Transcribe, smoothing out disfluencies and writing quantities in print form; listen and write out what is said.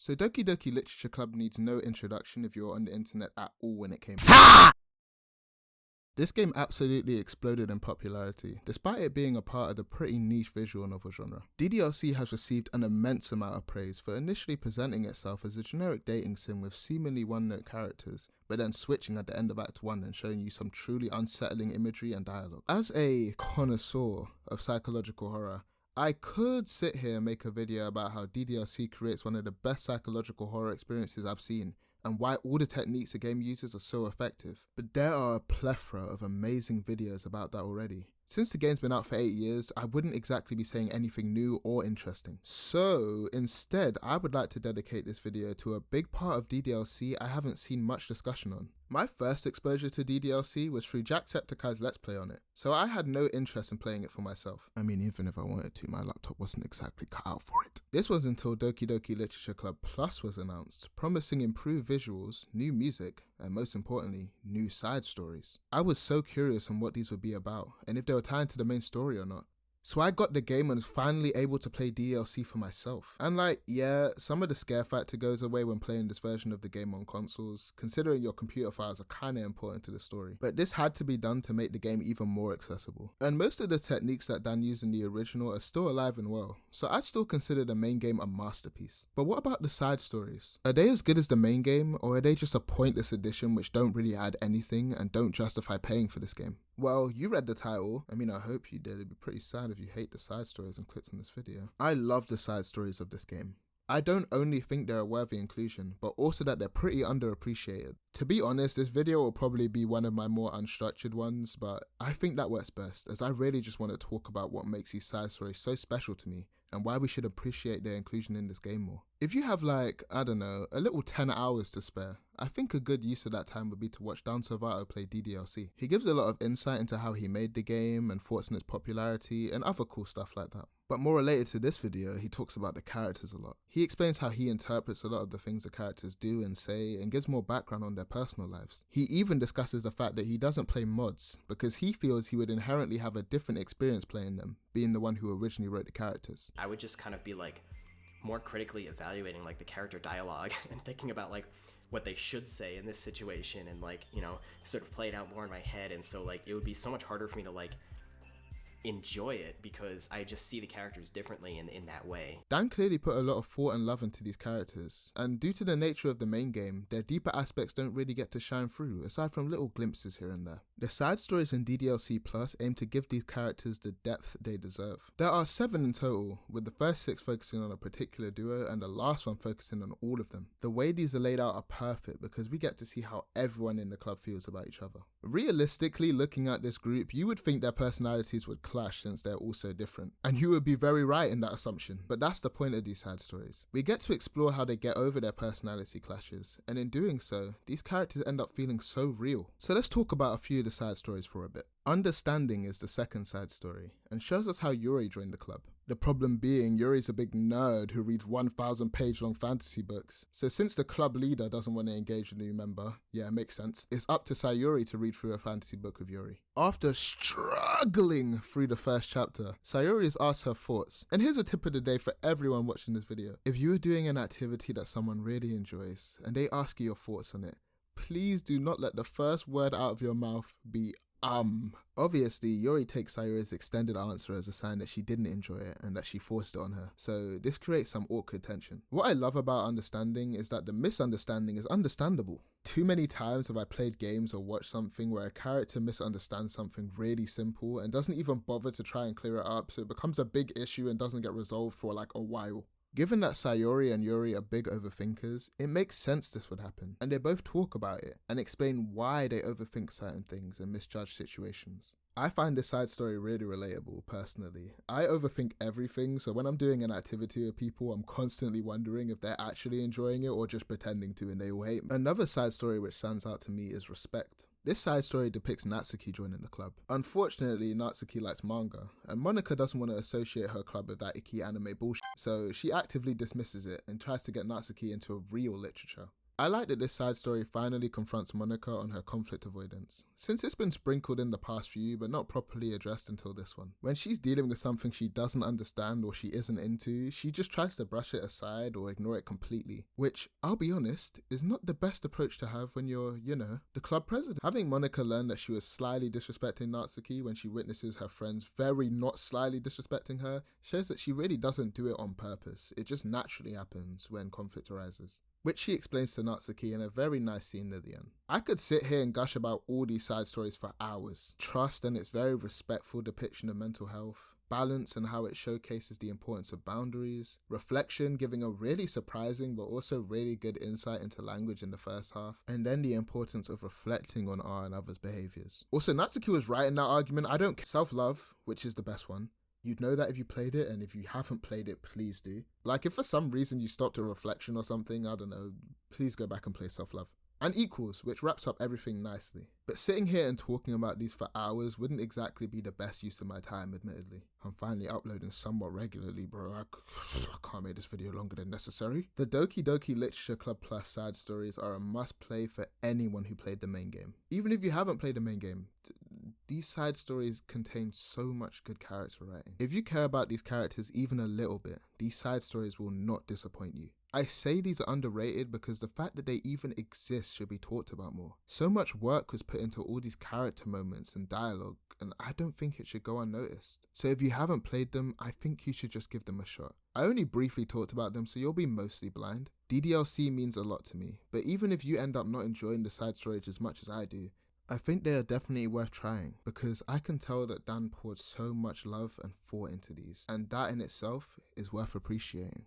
So Doki Doki Literature Club needs no introduction if you're on the internet at all when it came This game absolutely exploded in popularity, despite it being a part of the pretty niche visual novel genre. DDLC has received an immense amount of praise for initially presenting itself as a generic dating sim with seemingly one-note characters, but then switching at the end of Act 1 and showing you some truly unsettling imagery and dialogue. As a connoisseur of psychological horror, I could sit here and make a video about how DDLC creates one of the best psychological horror experiences I've seen, and why all the techniques the game uses are so effective. But there are a plethora of amazing videos about that already. Since the game's been out for 8 years, I wouldn't exactly be saying anything new or interesting. So instead, I would like to dedicate this video to a big part of DDLC I haven't seen much discussion on. My first exposure to DDLC was through Jacksepticeye's Let's Play on it, so I had no interest in playing it for myself. I mean, even if I wanted to, my laptop wasn't exactly cut out for it. This was until Doki Doki Literature Club Plus was announced, promising improved visuals, new music, and most importantly, new side stories. I was so curious on what these would be about, and if they were tied to the main story or not. So I got the game and was finally able to play DLC for myself. And like, yeah, some of the scare factor goes away when playing this version of the game on consoles, considering your computer files are kinda important to the story. But this had to be done to make the game even more accessible. And most of the techniques that Dan used in the original are still alive and well, so I'd still consider the main game a masterpiece. But what about the side stories? Are they as good as the main game, or are they just a pointless addition which don't really add anything and don't justify paying for this game? Well, you read the title. I mean, I hope you did. It'd be pretty sad if you hate the side stories and clicked on this video. I love the side stories of this game. I don't only think they're a worthy inclusion, but also that they're pretty underappreciated. To be honest, this video will probably be one of my more unstructured ones, but I think that works best, as I really just want to talk about what makes these side stories so special to me, and why we should appreciate their inclusion in this game more. If you have like, I don't know, a little 10 hours to spare, I think a good use of that time would be to watch Dan Servato play DDLC. He gives a lot of insight into how he made the game and thoughts on its popularity and other cool stuff like that. But more related to this video, he talks about the characters a lot. He explains how he interprets a lot of the things the characters do and say and gives more background on their personal lives. He even discusses the fact that he doesn't play mods because he feels he would inherently have a different experience playing them, being the one who originally wrote the characters. I would just kind of be like more critically evaluating like the character dialogue and thinking about like what they should say in this situation and like, you know, sort of play it out more in my head. And so like it would be so much harder for me to like enjoy it because I just see the characters differently in that way. Dan clearly put a lot of thought and love into these characters, and due to the nature of the main game, their deeper aspects don't really get to shine through, aside from little glimpses here and there. The side stories in DDLC Plus aim to give these characters the depth they deserve. There are 7 in total, with the first 6 focusing on a particular duo and the last one focusing on all of them. The way these are laid out are perfect because we get to see how everyone in the club feels about each other. Realistically, looking at this group, you would think their personalities would clash since they're all so different. And you would be very right in that assumption, but that's the point of these side stories. We get to explore how they get over their personality clashes, and in doing so, these characters end up feeling so real. So let's talk about a few of the side stories for a bit. Understanding is the second side story, and shows us how Yuri joined the club. The problem being, Yuri's a big nerd who reads 1,000 page long fantasy books. So since the club leader doesn't want to engage a new member, yeah, it makes sense, it's up to Sayuri to read through a fantasy book with Yuri. After struggling through the first chapter, Sayuri is asked her thoughts. And here's a tip of the day for everyone watching this video. If you are doing an activity that someone really enjoys, and they ask you your thoughts on it, please do not let the first word out of your mouth be Obviously, Yuri takes Sayuri's extended answer as a sign that she didn't enjoy it and that she forced it on her, so this creates some awkward tension. What I love about understanding is that the misunderstanding is understandable. Too many times have I played games or watched something where a character misunderstands something really simple and doesn't even bother to try and clear it up, so it becomes a big issue and doesn't get resolved for like a while. Given that Sayuri and Yuri are big overthinkers, it makes sense this would happen, and they both talk about it and explain why they overthink certain things and misjudge situations. I find this side story really relatable, personally. I overthink everything, so when I'm doing an activity with people, I'm constantly wondering if they're actually enjoying it or just pretending to and they all hate me. Another side story which stands out to me is respect. This side story depicts Natsuki joining the club. Unfortunately, Natsuki likes manga, and Monika doesn't want to associate her club with that icky anime bullshit, so she actively dismisses it and tries to get Natsuki into real literature. I like that this side story finally confronts Monica on her conflict avoidance, since it's been sprinkled in the past few but not properly addressed until this one. When she's dealing with something she doesn't understand or she isn't into, she just tries to brush it aside or ignore it completely, which, I'll be honest, is not the best approach to have when you're, the club president. Having Monica learn that she was slyly disrespecting Natsuki when she witnesses her friends very not slyly disrespecting her shows that she really doesn't do it on purpose. It just naturally happens when conflict arises, which she explains to Natsuki in a very nice scene at the end. I could sit here and gush about all these side stories for hours. Trust and its very respectful depiction of mental health, balance and how it showcases the importance of boundaries, reflection giving a really surprising but also really good insight into language in the first half, and then the importance of reflecting on our and others' behaviours. Also, Natsuki was right in that argument. I don't care. Self-love, which is the best one. You'd know that if you played it, and if you haven't played it, please do. Like, if for some reason you stopped a reflection or something, I don't know, please go back and play Self-Love. And Equals, which wraps up everything nicely. But sitting here and talking about these for hours wouldn't exactly be the best use of my time, admittedly. I'm finally uploading somewhat regularly, bro. I can't make this video longer than necessary. The Doki Doki Literature Club Plus side stories are a must-play for anyone who played the main game. Even if you haven't played the main game, these side stories contain so much good character writing. If you care about these characters even a little bit, these side stories will not disappoint you. I say these are underrated because the fact that they even exist should be talked about more. So much work was put into all these character moments and dialogue, and I don't think it should go unnoticed. So if you haven't played them, I think you should just give them a shot. I only briefly talked about them, so you'll be mostly blind. DDLC means a lot to me, but even if you end up not enjoying the side stories as much as I do, I think they are definitely worth trying, because I can tell that Dan poured so much love and thought into these, and that in itself is worth appreciating.